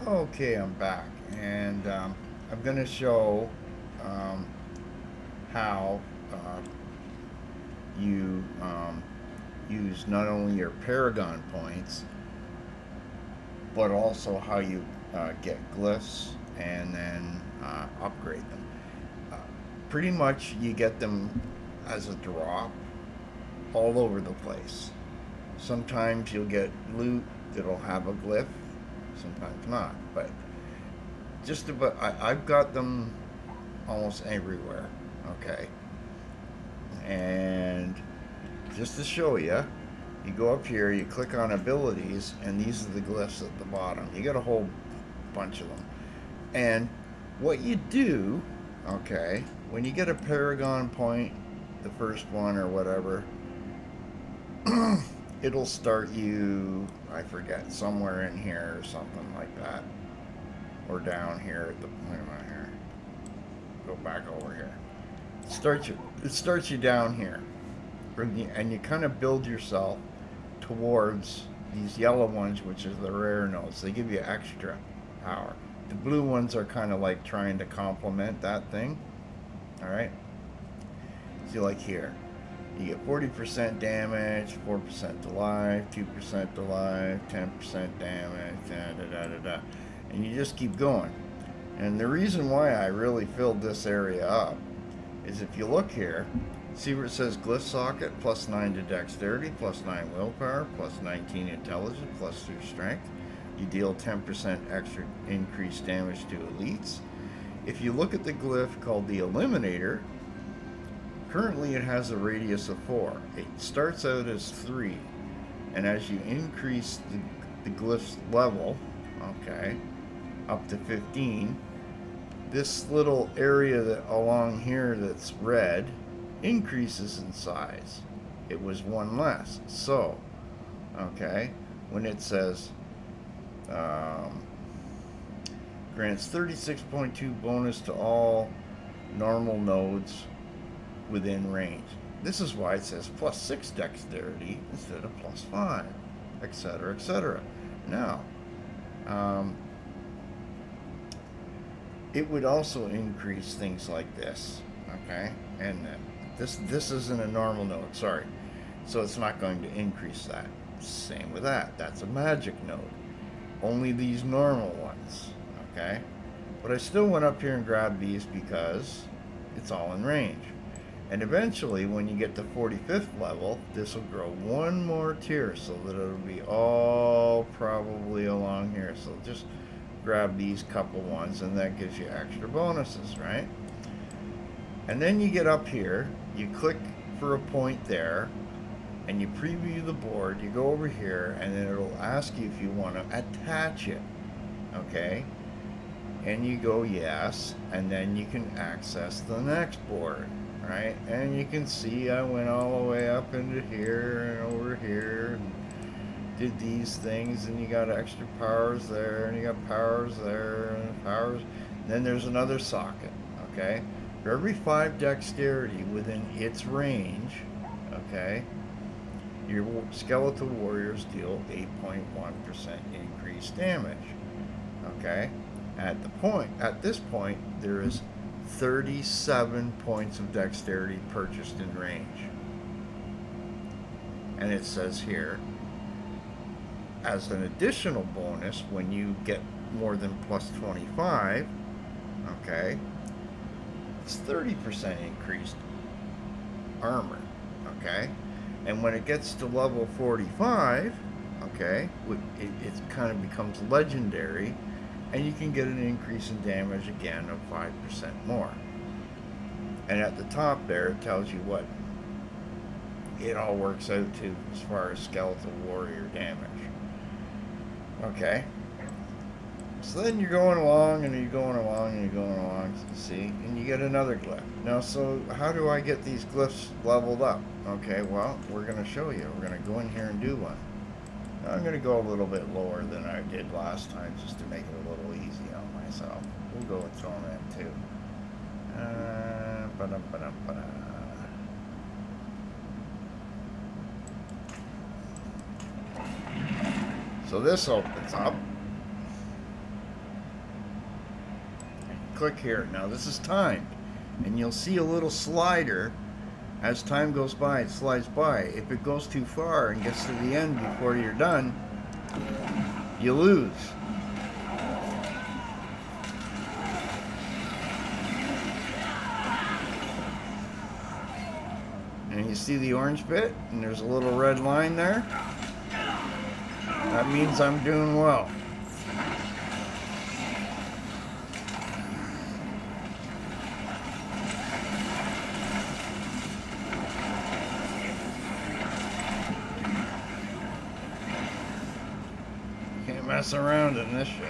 Okay, I'm back, and I'm going to show um, how you use not only your Paragon points, but also how you get glyphs and then upgrade them. Uh, Pretty much, you get them as a drop all over the place. Sometimes you'll get loot that'll have a glyph, sometimes not, but just about I've got them almost everywhere. Okay, and just to show you, you go up here, you click on abilities, and these are the glyphs at the bottom. You got a whole bunch of them. And what you do, okay, when you get a Paragon point, the first one or whatever, it'll start you, I forget, somewhere in here or something like that. Or down here at the, wait a minute here. Go back over here. It starts you down here. And you kind of build yourself towards these yellow ones, which is the rare nodes. They give you extra power. The blue ones are kind of like trying to complement that thing. All right. See, like here, you get 40% damage, 4% to life, 2% to life, 10% damage, da da da da da, and you just keep going. And the reason why I really filled this area up is if you look here, see where it says glyph socket, plus 9 to dexterity, plus 9 willpower, plus 19 intelligence, plus 2 strength. You deal 10% extra increased damage to elites. If you look at the glyph called the Eliminator, currently it has a radius of 4. It starts out as 3. And as you increase the glyph's level, okay, up to 15, this little area that along here that's red increases in size. It was one less. So, okay, when it says um, grants 36.2 bonus to all normal nodes within range. This is why it says plus 6 dexterity instead of plus 5, etc., etc. Now, um, it would also increase things like this, okay? And this isn't a normal node, sorry. So it's not going to increase that. Same with that. That's a magic node. Only these normal ones, okay? But I still went up here and grabbed these because it's all in range. And eventually, when you get to 45th level, this will grow one more tier so that it'll be all probably along here. So just grab these couple ones and that gives you extra bonuses, right? And then you get up here, you click for a point there, and you preview the board, you go over here, and then it'll ask you if you want to attach it, okay? And you go yes, and then you can access the next board, right? And you can see I went all the way up into here and over here and did these things, and you got extra powers there, and you got powers there, and powers. And then there's another socket, okay? For every 5 dexterity within its range, okay, your skeletal warriors deal 8.1% increased damage, okay? At this point, there is 37 points of dexterity purchased in range. And it says here, as an additional bonus, when you get more than plus 25, okay, it's 30% increased armor, okay? And when it gets to level 45, okay, it kind of becomes legendary, and you can get an increase in damage again of 5% more. And at the top there, it tells you what it all works out to as far as skeletal warrior damage. Okay. So then you're going along and you're going along and you're going along, see, and you get another glyph. Now, so how do I get these glyphs leveled up? Okay, well, we're going to show you. We're going to go in here and do one. Now, I'm going to go a little bit lower than I did last time just to make it a little easy on myself. We'll go with torment too. Ba-dum. So this opens up. click here. Now this is timed, and you'll see a little slider. As time goes by, it slides by. If it goes too far and gets to the end before you're done, you lose. And you see the orange bit, and there's a little red line there. That means I'm doing well. Can't mess around in this shit.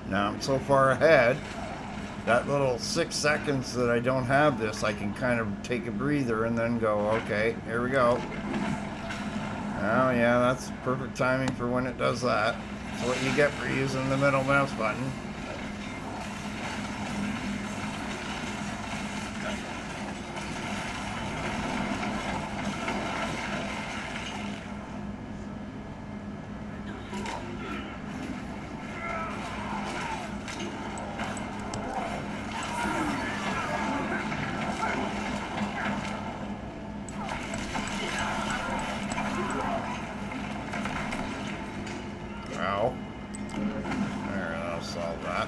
Now I'm so far ahead, that little 6 seconds that I don't have this, I can kind of take a breather and then go, okay, here we go. Oh yeah, that's perfect timing for when it does that. That's what you get for using the middle mouse button. Ow. There, that'll solve that.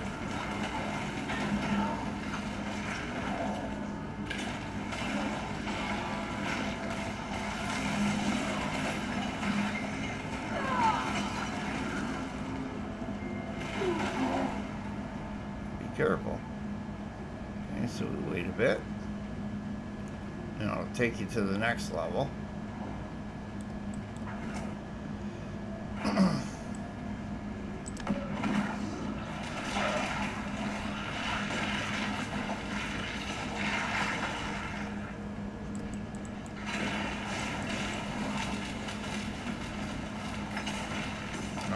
Be careful. Okay, so we wait a bit. And I'll take you to the next level.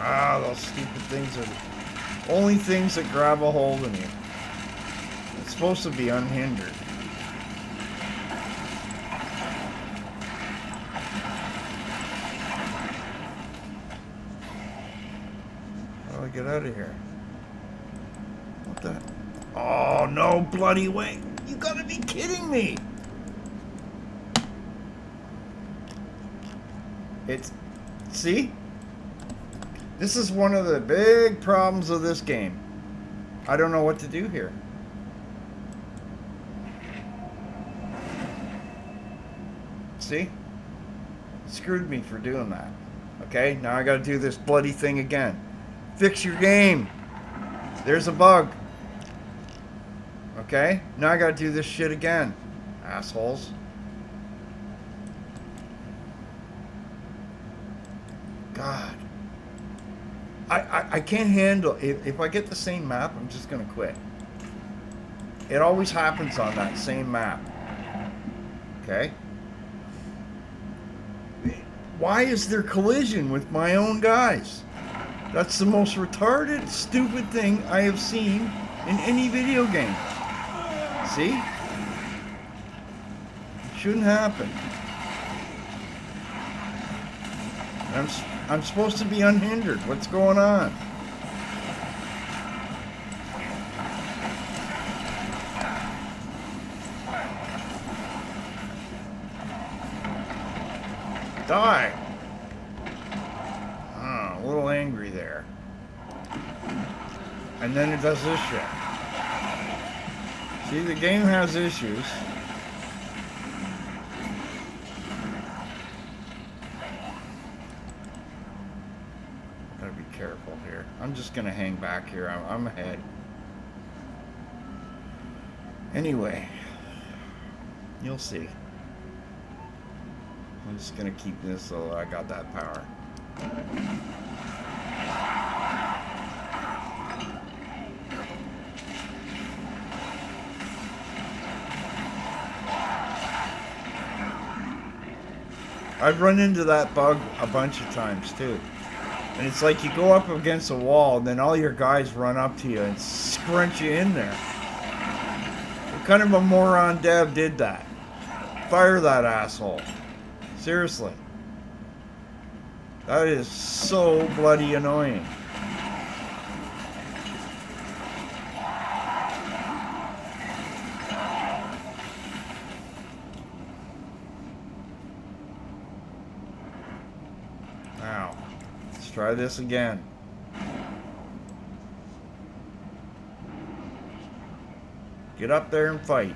Ah, those stupid things are the only things that grab a hold of me. It's supposed to be unhindered. How do I get out of here? What the? Oh, no bloody way. You gotta be kidding me. It's... See? This is one of the big problems of this game. I don't know what to do here. See? It screwed me for doing that. Okay, now I gotta do this bloody thing again. Fix your game. There's a bug. Okay, now I gotta do this shit again. Assholes. God. I can't handle if I get the same map, I'm just gonna quit. It always happens on that same map. Okay? Why is there collision with my own guys? That's the most retarded, stupid thing I have seen in any video game. See? It shouldn't happen. I'm supposed to be unhindered. What's going on? Die! Oh, a little angry there. And then it does this shit. See, the game has issues. Gotta be careful here. I'm just gonna hang back here. I'm ahead. Anyway, you'll see. I'm just gonna keep this so I got that power. I've run into that bug a bunch of times too. And it's like you go up against a wall and then all your guys run up to you and scrunch you in there. kind of a moron dev did that? Fire that asshole. Seriously. That is so bloody annoying. Now, let's try this again. Get up there and fight.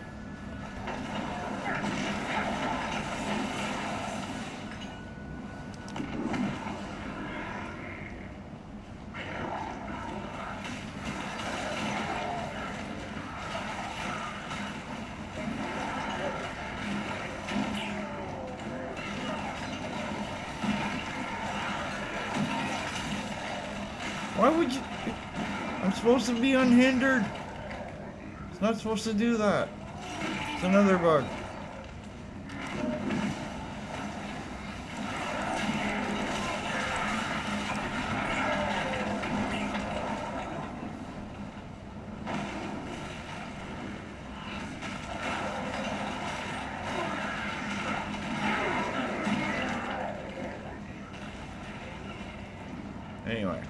Why would you? I'm supposed to be unhindered. It's not supposed to do that. It's another bug. Anyway.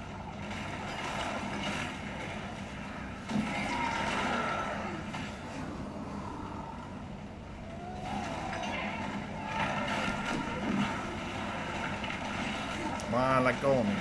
Come on, let go of me.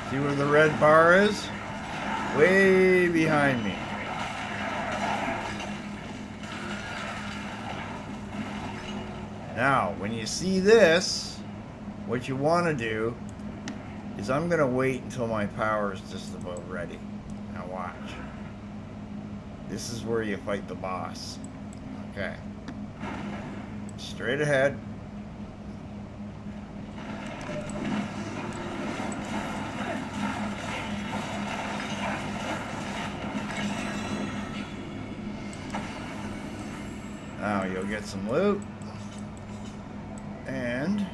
See where the red bar is? Way behind me. Now, when you see this, what you want to do is I'm going to wait until my power is just about ready. Now watch. This is where you fight the boss. Okay. Straight ahead. Now you'll get some loot. And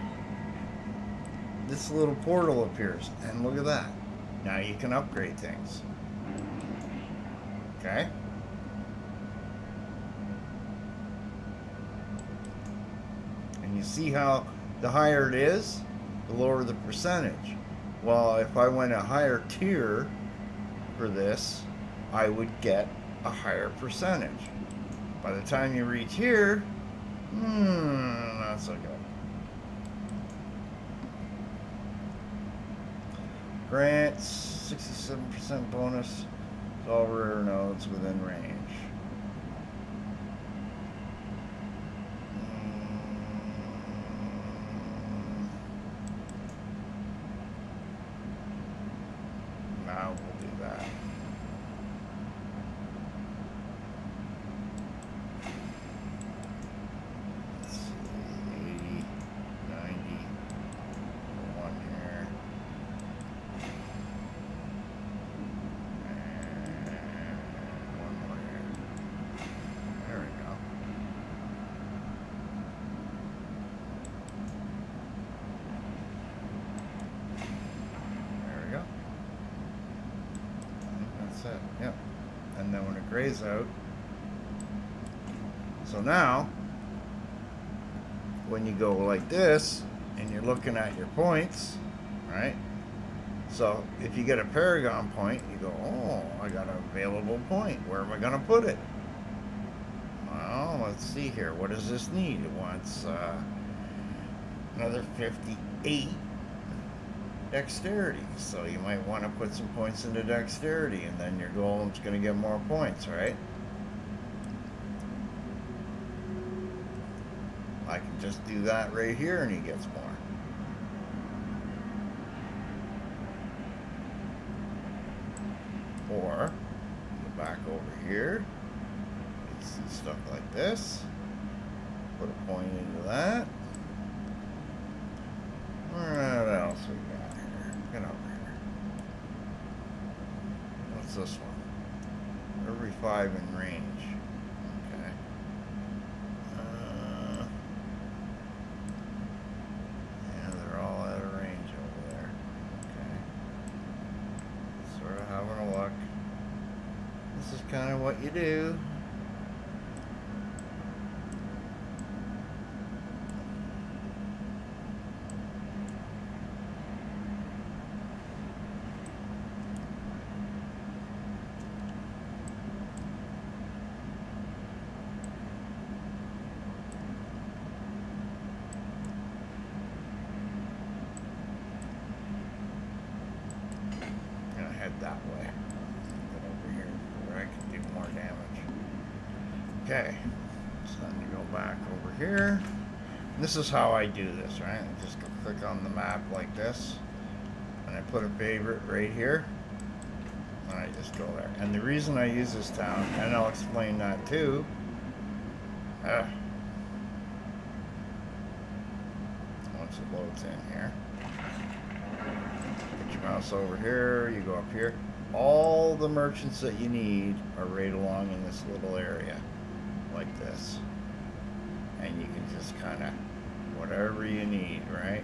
this little portal appears. And look at that. Now you can upgrade things. Okay? And you see how the higher it is, the lower the percentage. Well, if I went a higher tier for this, I would get a higher percentage. By the time you reach here, not so good. Grants, 67% bonus to all rare nodes within range. Now we'll do that. Let's see, 80, 90, one here. And one more here. There we go. There we go. I think that's it. Yep. And then when it grays out. So now, when you go like this, and you're looking at your points, right? So if you get a Paragon point, you go, oh, I got an available point. Where am I going to put it? Well, let's see here. What does this need? It wants another 58 dexterity. So you might want to put some points into dexterity, and then your golem's going to get more points, right? I can just do that right here, and he gets more. Or here. You see stuff like this. Put a point into that. What else we got here? Get over here. What's this one? Every 5 in range. Okay. Yeah, they're all out of range over there. Okay. Sort of having a look. This is kind of what you do. Head that way. Get over here where I can do more damage. Okay, it's time to go back over here. And this is how I do this, right? I just go click on the map like this, and I put a favorite right here, and I just go there. And the reason I use this town, and I'll explain that too. Once it loads in here. Mouse over here, you go up here. All the merchants that you need are right along in this little area, like this. And you can just kind of, whatever you need, right?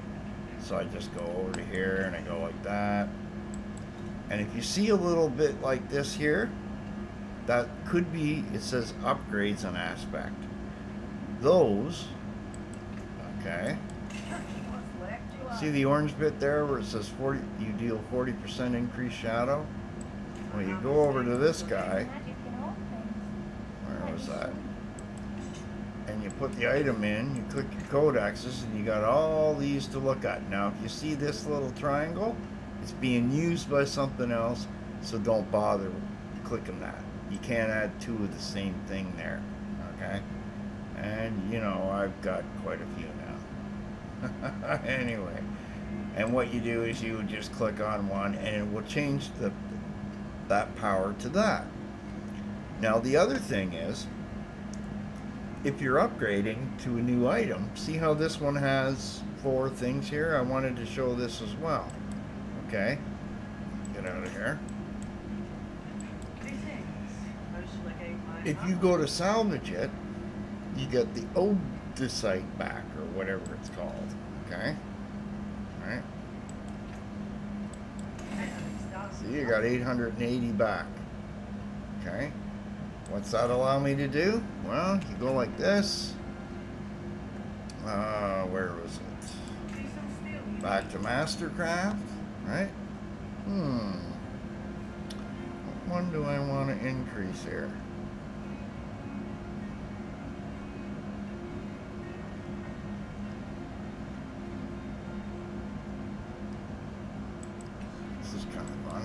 So I just go over to here and I go like that. And if you see a little bit like this here, that could be, it says upgrades on aspect. Those, okay. See the orange bit there where it says 40, you deal 40% increased shadow? Well, you go over to this guy. Where was that? And you put the item in, you click your codexes, and you got all these to look at. Now, if you see this little triangle, it's being used by something else, so don't bother clicking that. You can't add 2 of the same thing there, okay? And, you know, I've got quite a few now. Anyway, and what you do is you just click on one and it will change that power to that. Now the other thing is, if you're upgrading to a new item, see how this one has 4 things here? I wanted to show this as well. Okay, get out of here. If you go to salvage it, you get the Odysite back, or whatever it's called. Okay? Alright. See, you got 880 back. Okay? What's that allow me to do? Well, you go like this. Where was it? Back to Mastercraft. Right? What one do I want to increase here? This is kind of fun.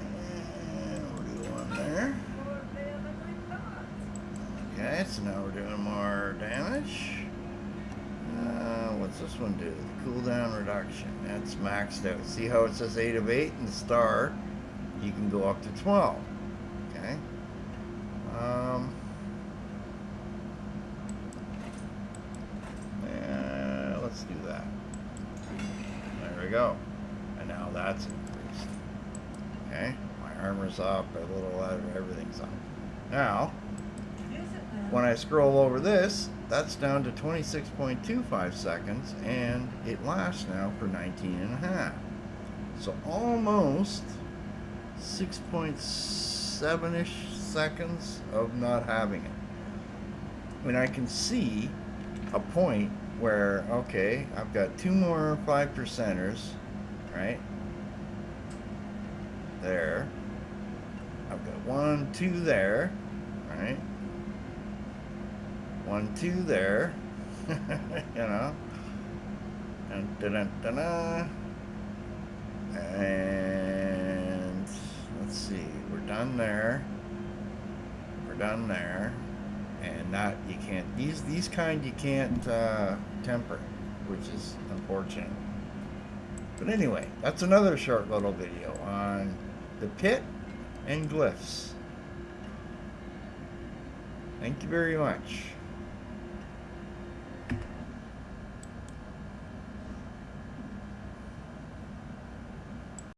And we'll do one there. Okay, so now we're doing more damage. What's this one do? The cooldown reduction. That's maxed out. See how it says 8 of 8 and the star? You can go up to 12. Okay. Let's do that. There we go. And now that's increased. Okay. My armor's up. A little everything's up. Now, when I scroll over this, that's down to 26.25 seconds, and it lasts now for 19.5. So almost 6.7-ish seconds of not having it. And I can see a point where, okay, I've got 2 more 5%ers, right? There. I've got 1, 2 there, right? 1, 2 there, you know, and let's see, we're done there, and that you can't, these kind you can't temper, which is unfortunate. But anyway, that's another short little video on the pit and glyphs. Thank you very much.